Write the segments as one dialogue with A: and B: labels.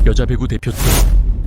A: 여자 배구 대표팀.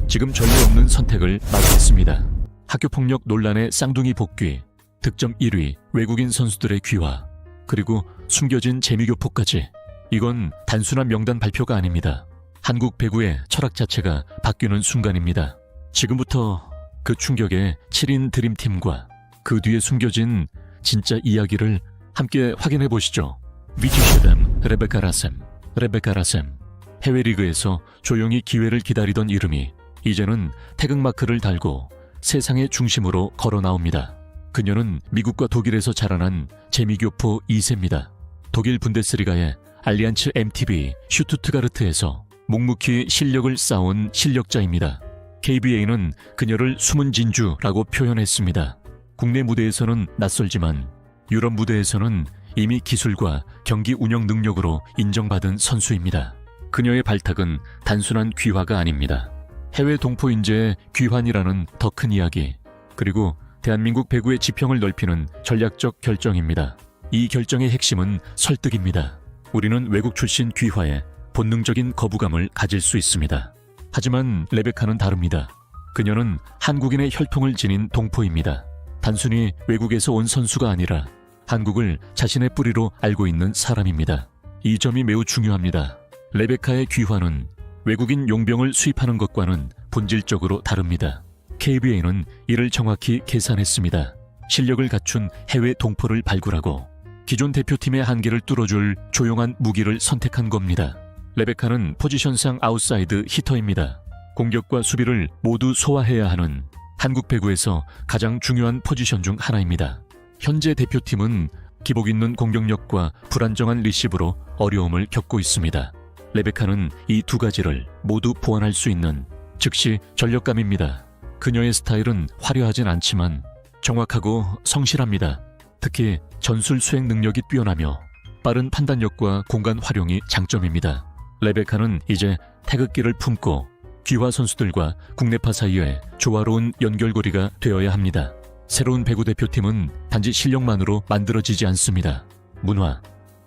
A: 지금 전례 없는 선택을 마주했습니다. 학교폭력 논란의 쌍둥이 복귀, 득점 1위, 외국인 선수들의 귀화, 그리고 숨겨진 재미교포까지. 이건 단순한 명단 발표가 아닙니다. 한국 배구의 철학 자체가 바뀌는 순간입니다. 지금부터 그 충격의 7인 드림팀과 그 뒤에 숨겨진 진짜 이야기를 함께 확인해 보시죠. 위치셰담 레베카 라셈. 해외 리그에서 조용히 기회를 기다리던 이름이 이제는 태극마크를 달고 세상의 중심으로 걸어 나옵니다. 그녀는 미국과 독일에서 자라난 재미교포 2세입니다. 독일 분데스리가의 알리안츠 MTV 슈투트가르트에서 묵묵히 실력을 쌓은 실력자입니다. KBA는 그녀를 숨은 진주라고 표현했습니다. 국내 무대에서는 낯설지만 유럽 무대에서는 이미 기술과 경기 운영 능력으로 인정받은 선수입니다. 그녀의 발탁은 단순한 귀화가 아닙니다. 해외 동포 인재의 귀환이라는 더 큰 이야기, 그리고 대한민국 배구의 지평을 넓히는 전략적 결정입니다. 이 결정의 핵심은 설득입니다. 우리는 외국 출신 귀화에 본능적인 거부감을 가질 수 있습니다. 하지만 레베카는 다릅니다. 그녀는 한국인의 혈통을 지닌 동포입니다. 단순히 외국에서 온 선수가 아니라 한국을 자신의 뿌리로 알고 있는 사람입니다. 이 점이 매우 중요합니다. 레베카의 귀환은 외국인 용병을 수입하는 것과는 본질적으로 다릅니다. KBA는 이를 정확히 계산했습니다. 실력을 갖춘 해외 동포를 발굴하고 기존 대표팀의 한계를 뚫어줄 조용한 무기를 선택한 겁니다. 레베카는 포지션상 아웃사이드 히터입니다. 공격과 수비를 모두 소화해야 하는 한국 배구에서 가장 중요한 포지션 중 하나입니다. 현재 대표팀은 기복 있는 공격력과 불안정한 리시브로 어려움을 겪고 있습니다. 레베카는 이 두 가지를 모두 보완할 수 있는 즉시 전력감입니다. 그녀의 스타일은 화려하진 않지만 정확하고 성실합니다. 특히 전술 수행 능력이 뛰어나며 빠른 판단력과 공간 활용이 장점입니다. 레베카는 이제 태극기를 품고 귀화 선수들과 국내파 사이에 조화로운 연결고리가 되어야 합니다. 새로운 배구 대표팀은 단지 실력만으로 만들어지지 않습니다. 문화,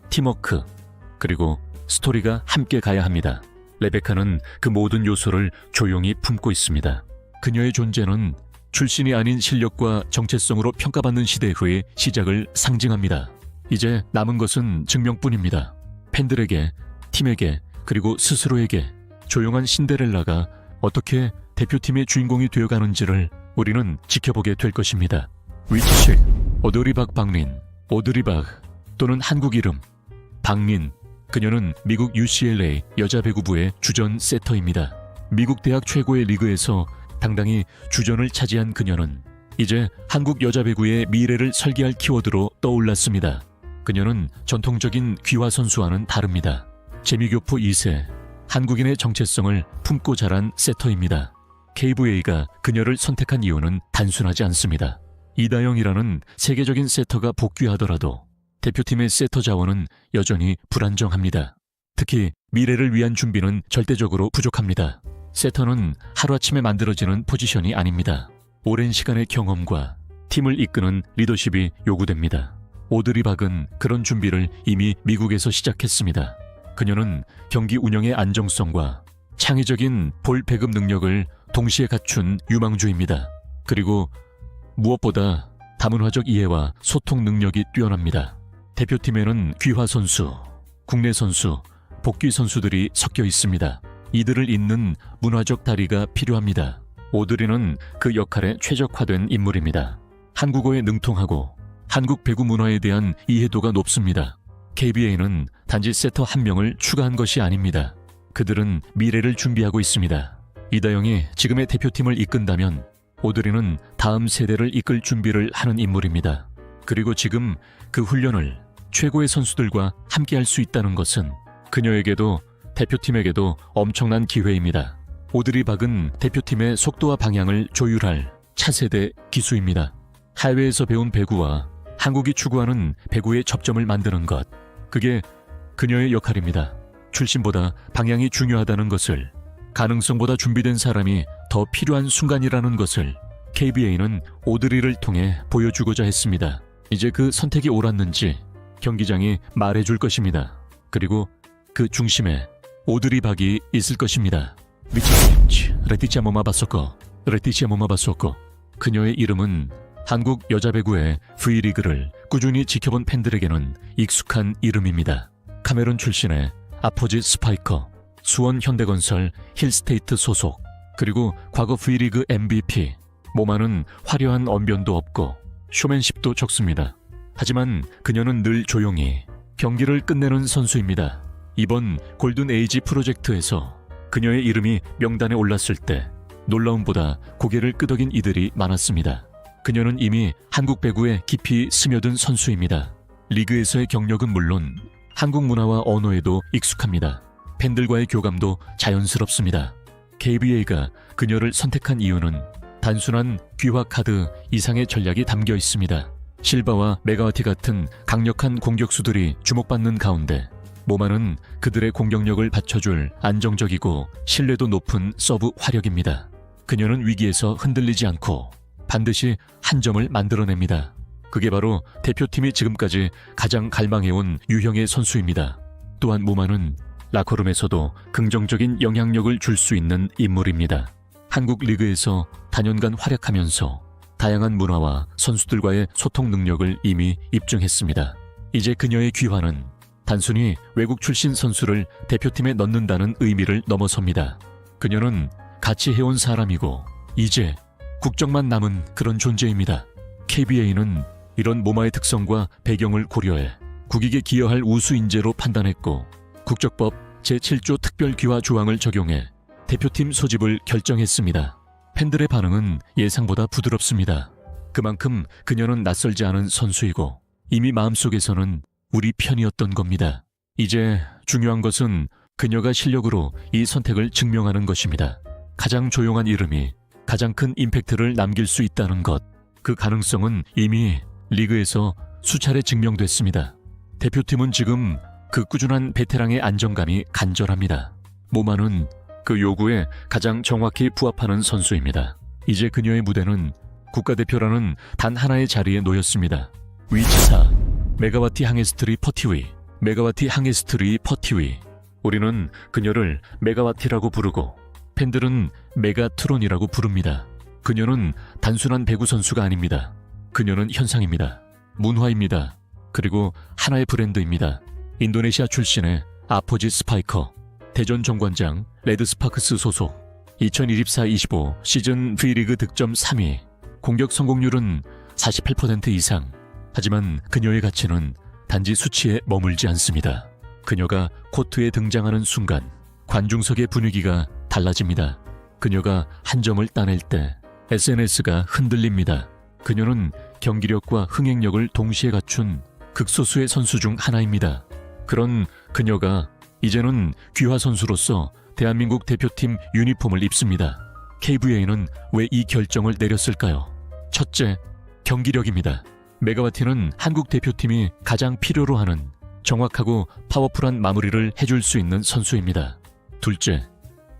A: 팀워크, 그리고 스토리가 함께 가야 합니다. 레베카는 그 모든 요소를 조용히 품고 있습니다. 그녀의 존재는 출신이 아닌 실력과 정체성으로 평가받는 시대의 시작을 상징합니다. 이제 남은 것은 증명뿐입니다. 팬들에게, 팀에게, 그리고 스스로에게 조용한 신데렐라가 어떻게 대표팀의 주인공이 되어가는지를 우리는 지켜보게 될 것입니다. 위치식, 오드리박 박린, 오드리박 또는 한국 이름 박린. 그녀는 미국 UCLA 여자 배구부의 주전 세터입니다. 미국 대학 최고의 리그에서 당당히 주전을 차지한 그녀는 이제 한국 여자 배구의 미래를 설계할 키워드로 떠올랐습니다. 그녀는 전통적인 귀화 선수와는 다릅니다. 재미교포 2세, 한국인의 정체성을 품고 자란 세터입니다. KBA가 그녀를 선택한 이유는 단순하지 않습니다. 이다영이라는 세계적인 세터가 복귀하더라도 대표팀의 세터 자원은 여전히 불안정합니다. 특히 미래를 위한 준비는 절대적으로 부족합니다. 세터는 하루아침에 만들어지는 포지션이 아닙니다. 오랜 시간의 경험과 팀을 이끄는 리더십이 요구됩니다. 오드리 박은 그런 준비를 이미 미국에서 시작했습니다. 그녀는 경기 운영의 안정성과 창의적인 볼 배급 능력을 동시에 갖춘 유망주입니다. 그리고 무엇보다 다문화적 이해와 소통 능력이 뛰어납니다. 대표팀에는 귀화 선수, 국내 선수, 복귀 선수들이 섞여 있습니다. 이들을 잇는 문화적 다리가 필요합니다. 오드리는 그 역할에 최적화된 인물입니다. 한국어에 능통하고 한국 배구 문화에 대한 이해도가 높습니다. KBA는 단지 세터 한 명을 추가한 것이 아닙니다. 그들은 미래를 준비하고 있습니다. 이다영이 지금의 대표팀을 이끈다면 오드리는 다음 세대를 이끌 준비를 하는 인물입니다. 그리고 지금 그 훈련을 최고의 선수들과 함께 할 수 있다는 것은 그녀에게도 대표팀에게도 엄청난 기회입니다. 오드리 박은 대표팀의 속도와 방향을 조율할 차세대 기수입니다. 해외에서 배운 배구와 한국이 추구하는 배구의 접점을 만드는 것, 그게 그녀의 역할입니다. 출신보다 방향이 중요하다는 것을, 가능성보다 준비된 사람이 더 필요한 순간이라는 것을 KBA는 오드리를 통해 보여주고자 했습니다. 이제 그 선택이 옳았는지 경기장이 말해줄 것입니다. 그리고 그 중심에 오드리 박이 있을 것입니다. 위치겐치 레티시아 모마바소코. 그녀의 이름은 한국 여자 배구의 V리그를 꾸준히 지켜본 팬들에게는 익숙한 이름입니다. 카메룬 출신의 아포지 스파이커, 수원 현대건설 힐스테이트 소속, 그리고 과거 V리그 MVP. 몸안은 화려한 언변도 없고 쇼맨십도 적습니다. 하지만 그녀는 늘 조용히 경기를 끝내는 선수입니다. 이번 골든 에이지 프로젝트에서 그녀의 이름이 명단에 올랐을 때 놀라움보다 고개를 끄덕인 이들이 많았습니다. 그녀는 이미 한국 배구에 깊이 스며든 선수입니다. 리그에서의 경력은 물론 한국 문화와 언어에도 익숙합니다. 팬들과의 교감도 자연스럽습니다. KBA가 그녀를 선택한 이유는 단순한 귀화 카드 이상의 전략이 담겨 있습니다. 실바와 메가와티 같은 강력한 공격수들이 주목받는 가운데 모마는 그들의 공격력을 받쳐줄 안정적이고 신뢰도 높은 서브 화력입니다. 그녀는 위기에서 흔들리지 않고 반드시 한 점을 만들어냅니다. 그게 바로 대표팀이 지금까지 가장 갈망해온 유형의 선수입니다. 또한 모마는 라커룸에서도 긍정적인 영향력을 줄 수 있는 인물입니다. 한국 리그에서 단연간 활약하면서 다양한 문화와 선수들과의 소통 능력을 이미 입증했습니다. 이제 그녀의 귀환은 단순히 외국 출신 선수를 대표팀에 넣는다는 의미를 넘어섭니다. 그녀는 같이 해온 사람이고 이제 국적만 남은 그런 존재입니다. KBA는 이런 모마의 특성과 배경을 고려해 국익에 기여할 우수 인재로 판단했고 국적법 제7조 특별귀화 조항을 적용해 대표팀 소집을 결정했습니다. 팬들의 반응은 예상보다 부드럽습니다. 그만큼 그녀는 낯설지 않은 선수이고 이미 마음속에서는 우리 편이었던 겁니다. 이제 중요한 것은 그녀가 실력으로 이 선택을 증명하는 것입니다. 가장 조용한 이름이 가장 큰 임팩트를 남길 수 있다는 것. 그 가능성은 이미 리그에서 수차례 증명됐습니다. 대표팀은 지금 그 꾸준한 베테랑의 안정감이 간절합니다. 모마는 그 요구에 가장 정확히 부합하는 선수입니다. 이제 그녀의 무대는 국가대표라는 단 하나의 자리에 놓였습니다. 위치사 메가와티 항해스트리 퍼티위. 우리는 그녀를 메가와티라고 부르고 팬들은 메가트론이라고 부릅니다. 그녀는 단순한 배구 선수가 아닙니다. 그녀는 현상입니다. 문화입니다. 그리고 하나의 브랜드입니다. 인도네시아 출신의 아포지 스파이커, 대전 정관장 레드스파크스 소속, 2024-25 시즌 V리그 득점 3위, 공격 성공률은 48% 이상. 하지만 그녀의 가치는 단지 수치에 머물지 않습니다. 그녀가 코트에 등장하는 순간 관중석의 분위기가 달라집니다. 그녀가 한 점을 따낼 때 SNS가 흔들립니다. 그녀는 경기력과 흥행력을 동시에 갖춘 극소수의 선수 중 하나입니다. 그런 그녀가 이제는 귀화 선수로서 대한민국 대표팀 유니폼을 입습니다. KBA는 왜 이 결정을 내렸을까요? 첫째, 경기력입니다. 메가와티는 한국 대표팀이 가장 필요로 하는 정확하고 파워풀한 마무리를 해줄 수 있는 선수입니다. 둘째,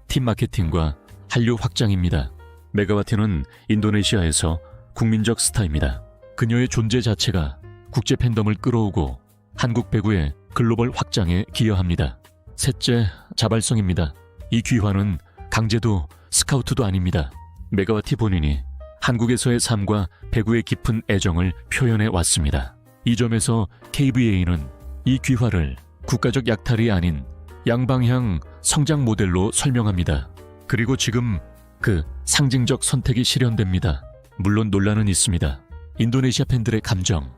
A: 팀 마케팅과 한류 확장입니다. 메가와티는 인도네시아에서 국민적 스타입니다. 그녀의 존재 자체가 국제 팬덤을 끌어오고 한국 배구의 글로벌 확장에 기여합니다. 셋째, 자발성입니다. 이 귀환은 강제도 스카우트도 아닙니다. 메가와티 본인이 한국에서의 삶과 배구의 깊은 애정을 표현해 왔습니다. 이 점에서 KBA는 이 귀화를 국가적 약탈이 아닌 양방향 성장 모델로 설명합니다. 그리고 지금 그 상징적 선택이 실현됩니다. 물론 논란은 있습니다. 인도네시아 팬들의 감정,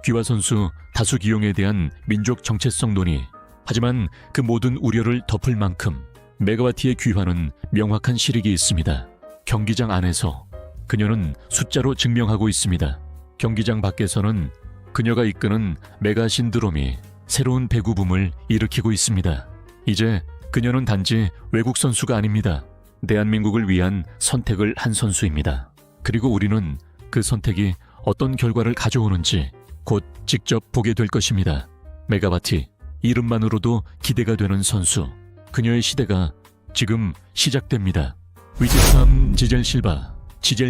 A: 귀화 선수 다수 기용에 대한 민족 정체성 논의. 하지만 그 모든 우려를 덮을 만큼 메가와티의 귀환은 명확한 실익이 있습니다. 경기장 안에서 그녀는 숫자로 증명하고 있습니다. 경기장 밖에서는 그녀가 이끄는 메가 신드롬이 새로운 배구 붐을 일으키고 있습니다. 이제 그녀는 단지 외국 선수가 아닙니다. 대한민국을 위한 선택을 한 선수입니다. 그리고 우리는 그 선택이 어떤 결과를 가져오는지 곧 직접 보게 될 것입니다. 메가와티, 이름만으로도 기대가 되는 선수. 그녀의 시대가 지금 시작됩니다. 위즈팜 지젤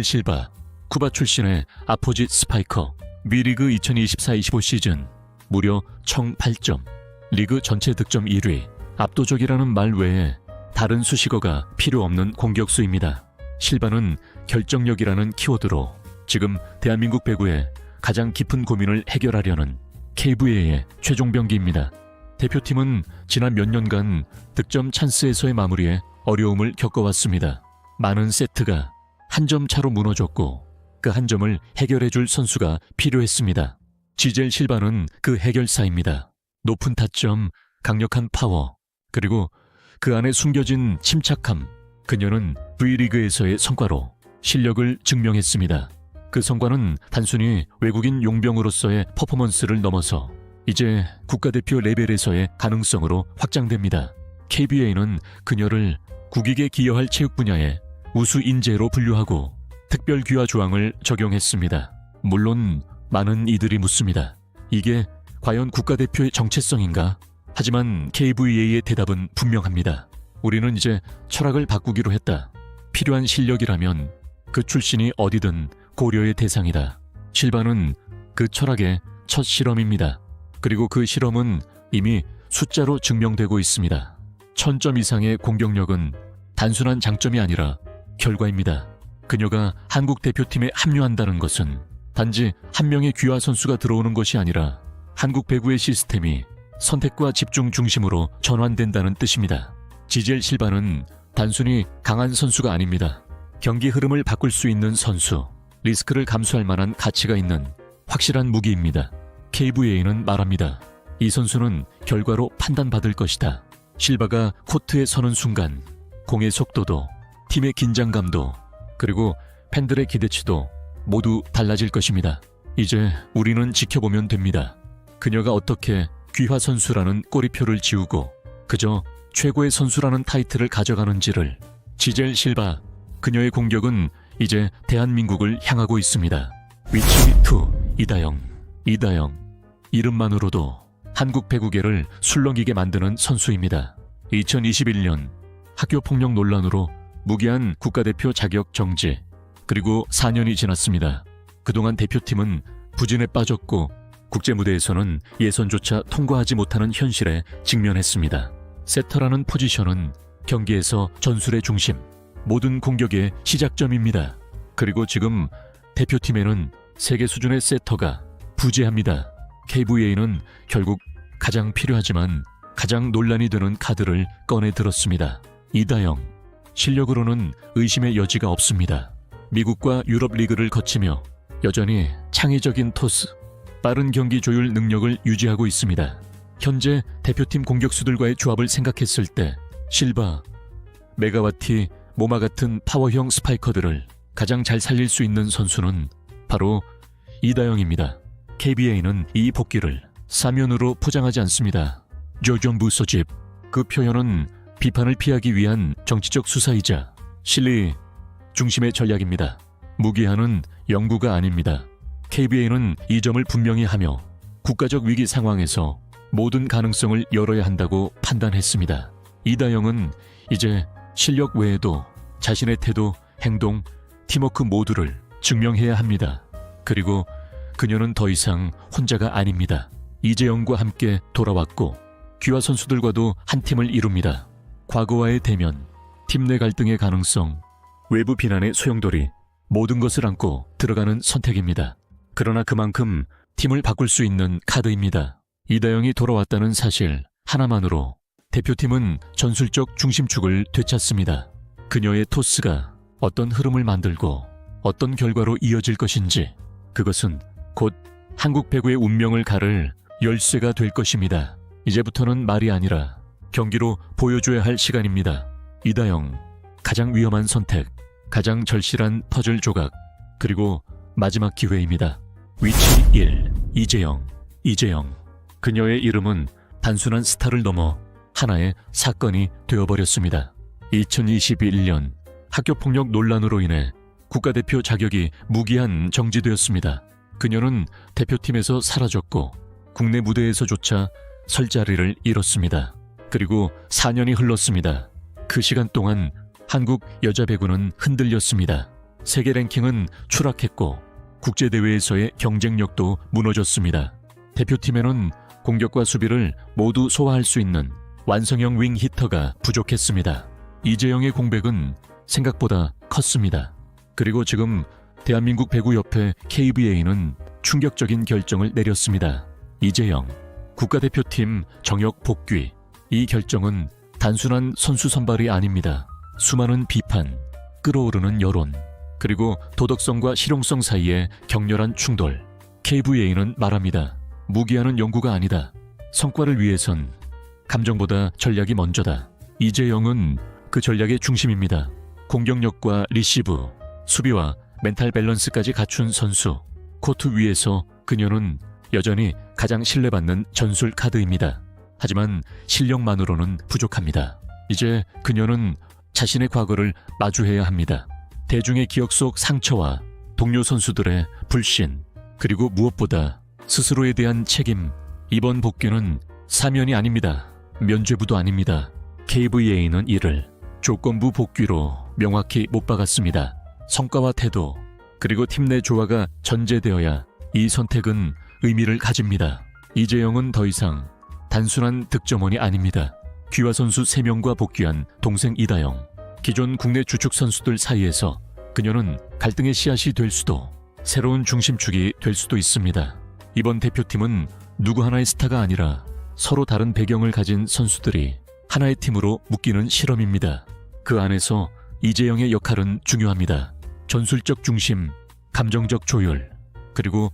A: 실바, 쿠바 출신의 아포지 스파이커, V리그 2024-25 시즌 무려 총 8점, 리그 전체 득점 1위. 압도적이라는 말 외에 다른 수식어가 필요 없는 공격수입니다. 실바는 결정력이라는 키워드로 지금 대한민국 배구의 가장 깊은 고민을 해결하려는 KVA의 최종 병기입니다. 대표팀은 지난 몇 년간 득점 찬스에서의 마무리에 어려움을 겪어왔습니다. 많은 세트가 한 점 차로 무너졌고 그 한 점을 해결해줄 선수가 필요했습니다. 지젤 실바는 그 해결사입니다. 높은 타점, 강력한 파워, 그리고 그 안에 숨겨진 침착함. 그녀는 V리그에서의 성과로 실력을 증명했습니다. 그 성과는 단순히 외국인 용병으로서의 퍼포먼스를 넘어서 이제 국가대표 레벨에서의 가능성으로 확장됩니다. KBA는 그녀를 국익에 기여할 체육 분야의 우수 인재로 분류하고 특별 귀화 조항을 적용했습니다. 물론 많은 이들이 묻습니다. 이게 과연 국가대표의 정체성인가? 하지만 KVA의 대답은 분명합니다. 우리는 이제 철학을 바꾸기로 했다. 필요한 실력이라면 그 출신이 어디든 고려의 대상이다. 실바는 그 철학의 첫 실험입니다. 그리고 그 실험은 이미 숫자로 증명되고 있습니다. 1000점 이상의 공격력은 단순한 장점이 아니라 결과입니다. 그녀가 한국 대표팀에 합류한다는 것은 단지 한 명의 귀화 선수가 들어오는 것이 아니라 한국 배구의 시스템이 선택과 집중 중심으로 전환된다는 뜻입니다. 지젤 실바는 단순히 강한 선수가 아닙니다. 경기 흐름을 바꿀 수 있는 선수, 리스크를 감수할 만한 가치가 있는 확실한 무기입니다. KVA는 말합니다. 이 선수는 결과로 판단받을 것이다. 실바가 코트에 서는 순간 공의 속도도, 팀의 긴장감도, 그리고 팬들의 기대치도 모두 달라질 것입니다. 이제 우리는 지켜보면 됩니다. 그녀가 어떻게 귀화 선수라는 꼬리표를 지우고 그저 최고의 선수라는 타이틀을 가져가는지를. 지젤 실바, 그녀의 공격은 이제 대한민국을 향하고 있습니다. 위치미2 이다영. 이름만으로도 한국 배구계를 술렁이게 만드는 선수입니다. 2021년 학교폭력 논란으로 무기한 국가대표 자격 정지, 그리고 4년이 지났습니다. 그동안 대표팀은 부진에 빠졌고 국제무대에서는 예선조차 통과하지 못하는 현실에 직면했습니다. 세터라는 포지션은 경기에서 전술의 중심, 모든 공격의 시작점입니다. 그리고 지금 대표팀에는 세계 수준의 세터가 부재합니다. KVA는 결국 가장 필요하지만 가장 논란이 되는 카드를 꺼내 들었습니다. 이다영. 실력으로는 의심의 여지가 없습니다. 미국과 유럽 리그를 거치며 여전히 창의적인 토스, 빠른 경기 조율 능력을 유지하고 있습니다. 현재 대표팀 공격수들과의 조합을 생각했을 때 실바, 메가와티, 모마 같은 파워형 스파이커들을 가장 잘 살릴 수 있는 선수는 바로 이다영입니다. KBA는 이 복귀를 사면으로 포장하지 않습니다. 조정부 소집. 그 표현은 비판을 피하기 위한 정치적 수사이자 실리 중심의 전략입니다. 무기한은 영구가 아닙니다. KBA는 이 점을 분명히 하며 국가적 위기 상황에서 모든 가능성을 열어야 한다고 판단했습니다. 이다영은 이제 실력 외에도 자신의 태도, 행동, 팀워크 모두를 증명해야 합니다. 그리고 그녀는 더 이상 혼자가 아닙니다. 이재영과 함께 돌아왔고 귀화 선수들과도 한 팀을 이룹니다. 과거와의 대면, 팀 내 갈등의 가능성, 외부 비난의 소용돌이, 모든 것을 안고 들어가는 선택입니다. 그러나 그만큼 팀을 바꿀 수 있는 카드입니다. 이다영이 돌아왔다는 사실 하나만으로 대표팀은 전술적 중심축을 되찾습니다. 그녀의 토스가 어떤 흐름을 만들고 어떤 결과로 이어질 것인지, 그것은 곧 한국 배구의 운명을 가를 열쇠가 될 것입니다. 이제부터는 말이 아니라 경기로 보여줘야 할 시간입니다. 이다영, 가장 위험한 선택, 가장 절실한 퍼즐 조각, 그리고 마지막 기회입니다. 위치 1, 이재영. 그녀의 이름은 단순한 스타를 넘어 하나의 사건이 되어버렸습니다. 2021년 학교폭력 논란으로 인해 국가대표 자격이 무기한 정지되었습니다. 그녀는 대표팀에서 사라졌고 국내 무대에서조차 설 자리를 잃었습니다. 그리고 4년이 흘렀습니다. 그 시간 동안 한국 여자 배구는 흔들렸습니다. 세계 랭킹은 추락했고 국제대회에서의 경쟁력도 무너졌습니다. 대표팀에는 공격과 수비를 모두 소화할 수 있는 완성형 윙 히터가 부족했습니다. 이재영의 공백은 생각보다 컸습니다. 그리고 지금 대한민국 배구협회 KBA는 충격적인 결정을 내렸습니다. 이재영, 국가대표팀 정역 복귀. 이 결정은 단순한 선수 선발이 아닙니다. 수많은 비판, 끓어오르는 여론, 그리고 도덕성과 실용성 사이의 격렬한 충돌. KBA는 말합니다. 무기하는 연구가 아니다. 성과를 위해선 감정보다 전략이 먼저다. 이재영은 그 전략의 중심입니다. 공격력과 리시브, 수비와 멘탈 밸런스까지 갖춘 선수. 코트 위에서 그녀는 여전히 가장 신뢰받는 전술 카드입니다. 하지만 실력만으로는 부족합니다. 이제 그녀는 자신의 과거를 마주해야 합니다. 대중의 기억 속 상처와 동료 선수들의 불신, 그리고 무엇보다 스스로에 대한 책임. 이번 복귀는 사면이 아닙니다. 면죄부도 아닙니다. KBA는 이를 조건부 복귀로 명확히 못 박았습니다. 성과와 태도, 그리고 팀 내 조화가 전제되어야 이 선택은 의미를 가집니다. 이재영은 더 이상 단순한 득점원이 아닙니다. 귀화 선수 3명과 복귀한 동생 이다영. 기존 국내 주축 선수들 사이에서 그녀는 갈등의 씨앗이 될 수도, 새로운 중심축이 될 수도 있습니다. 이번 대표팀은 누구 하나의 스타가 아니라 서로 다른 배경을 가진 선수들이 하나의 팀으로 묶이는 실험입니다. 그 안에서 이재영의 역할은 중요합니다. 전술적 중심, 감정적 조율, 그리고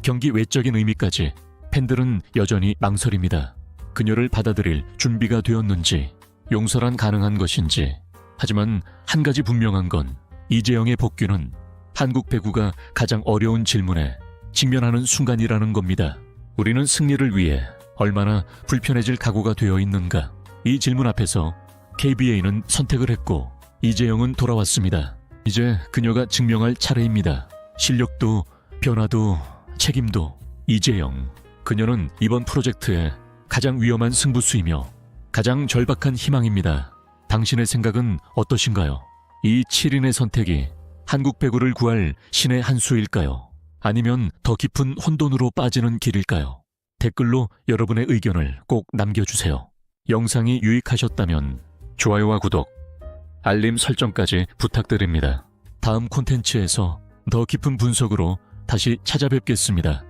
A: 경기 외적인 의미까지. 팬들은 여전히 망설입니다. 그녀를 받아들일 준비가 되었는지, 용서란 가능한 것인지. 하지만 한 가지 분명한 건 이재영의 복귀는 한국 배구가 가장 어려운 질문에 직면하는 순간이라는 겁니다. 우리는 승리를 위해 얼마나 불편해질 각오가 되어 있는가? 이 질문 앞에서 KBA는 선택을 했고 이재영은 돌아왔습니다. 이제 그녀가 증명할 차례입니다. 실력도, 변화도, 책임도. 이재영, 그녀는 이번 프로젝트의 가장 위험한 승부수이며 가장 절박한 희망입니다. 당신의 생각은 어떠신가요? 이 7인의 선택이 한국 배구를 구할 신의 한 수일까요? 아니면 더 깊은 혼돈으로 빠지는 길일까요? 댓글로 여러분의 의견을 꼭 남겨주세요. 영상이 유익하셨다면 좋아요와 구독, 알림 설정까지 부탁드립니다. 다음 콘텐츠에서 더 깊은 분석으로 다시 찾아뵙겠습니다.